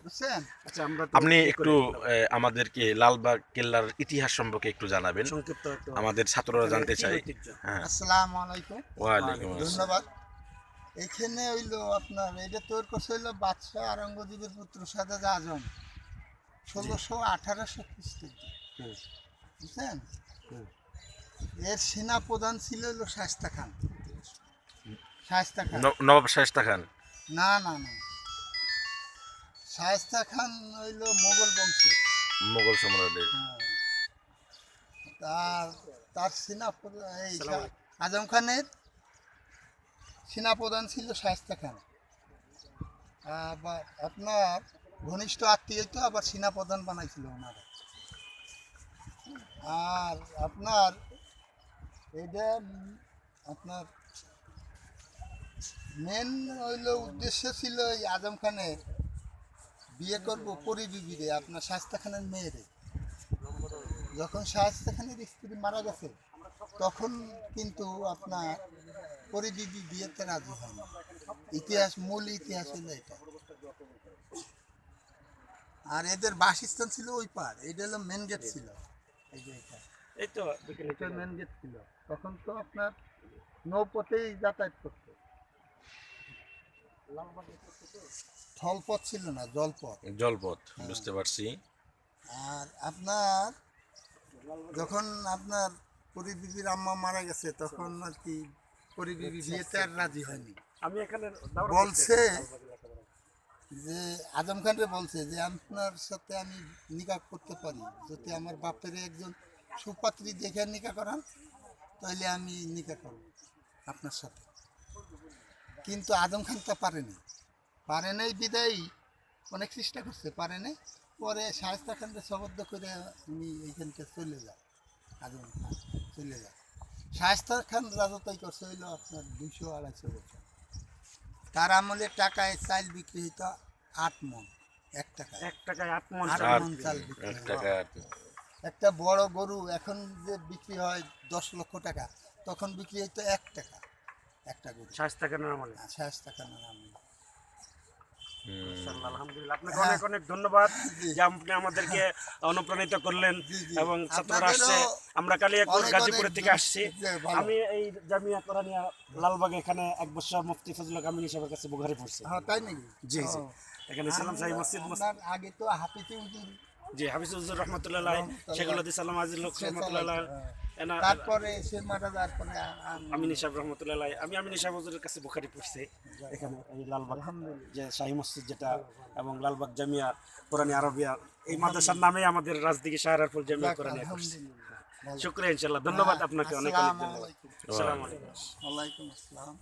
বুঝছেন? আচ্ছা, আমরা আপনি একটু আমাদেরকে লালবাগ কেল্লার ইতিহাস সম্পর্কে একটু জানাবেন, সংক্ষিপ্ত একটু আমাদের ছাত্ররা জানতে চায়। হ্যাঁ, আসসালামু আলাইকুম। ওয়ালাইকুম আসসালাম। ধন্যবাদ। এখানে হইলো আপনার এটা তৈরি করছে হইলো বাদশাহ আওরঙ্গজেবের পুত্র শাহজাদা আজম ১৬০০-১৮০০ খ্রিস্টাব্দে। বুঝছেন? এর সেনা প্রধান ছিল হইলো শায়েস্তা খান। শায়েস্তা খান নবাব শায়েস্তা খান। না না না, শায়েস্তা খান হইলো মোগল বংশের। মোগল সম্রাটের। হ্যাঁ। তার তার এই আজম খানের সেনাপ্রধান ছিল শায়েস্তা খান। আবার আপনার ঘনিষ্ঠ আত্মীয় তো আবার সেনাপ্রধান বানাইছিল ওনারা। আর আপনার এটা আপনার মেন হইলো উদ্দেশ্য ছিল এই আজম খানের বিয়ে করবো পরি বিবিরে, আপনার শায়েস্তা খানের মেয়েরে। যখন শায়েস্তা খানের স্ত্রী মারা গেছে তখন কিন্তু আপনার পরি বিবি বিয়েতে রাজি হয়নি। ইতিহাস, মূল ইতিহাস হলো এটা। আর এদের বাসস্থান ছিল ওই পার, এটা হলো মেন গেট ছিল। এই যে এটা মেন গেট ছিল। তখন তো আপনার নৌপথেই যাতায়াত করতো, স্থলপথ ছিল না, জলপথ। জলপথ, বুঝতে পারছি। আর আপনার যখন আপনার পরিবিবির আম্মা মারা গেছে তখন আর কি পরিবিবি বিয়েতে আর রাজি হয়নি। আমি এখানে বলছে যে আজম খানরে বলছে যে আপনার সাথে আমি নিকাহ করতে পারি, যদি আমার বাপের একজন সুপাত্রী দেখে নিকাহ করান তাহলে আমি নিকাহ করব আপনার সাথে। কিন্তু আজম খান তো পারে নাই বিদায়ী অনেক চেষ্টা করছে, পারে নাই। পরে শায়েস্তা খানকে শবদ্ধ করে উনি এইখানকে চলে যায়। আজম খান চলে যায়। শায়েস্তা খান রাজত্বই করছে হইল আপনার ২০০-২৫০ বছর। তার আমলে টাকায় চাল বিক্রি হইতো ৮ মণ, ১ টাকায়। ১ টাকায় ৮ মণ ৮ মণ চাল বিক্রি এক হইতো। টাকা। একটা বড় গরু এখন যে বিক্রি হয় ১০ লক্ষ টাকা, তখন বিক্রি হইতো ১ টাকা একটা গরু। শায়েস্তা খানের আমলে। শায়েস্তা খানের আমলে। মাশাআল্লাহ, আলহামদুলিল্লাহ, আপনাকে অনেক অনেক ধন্যবাদ যে আপনি আমাদেরকে অনুপ্রাণিত করলেন এবং ছাত্ররা আসছে। আমরা কালিয়াকৈর গাজীপুর থেকে আসছি। আমি এই জামিয়া কোরআনিয়া লালবাগে এখানে ১ বছর মুফতি ফজলুল হক আমিনী সাহেবের কাছে বুখারী পড়ছি। হ্যাঁ, তাই নাকি? জি জি, এখানে সালাম সাহেব মসজিদ। আপনার আগে তো হাফিজে হুজুর, জি, হাফিজ হুজুর রহমাতুল্লাহ আলাইহি, শেখুল হাদিস সালাম আজিল হক রহমাতুল্লাহ আলাইহি, তারপরে সে মারা যাওয়ার পরে আমিনী সাহেব রহমাতুল্লাহ আলাইহি। আমি আমিনী সাহেব হুজুরের কাছে বুখারী পড়ছি এখানে এই লালবাগ যে শাহী মসজিদ যেটা, এবং লালবাগ জামিয়া কোরআনিয়া আরবিয়া, এই মাদ্রাসার নামে আমাদের রাজদিঘি শাহরারপুর জামিয়া কোরআনিয়া পড়ছি। শুকরিয়া, ইনশাআল্লাহ, ধন্যবাদ আপনাকে অনেক অনেক ধন্যবাদ। আসসালামু আলাইকুম। ওয়ালাইকুম আসসালাম।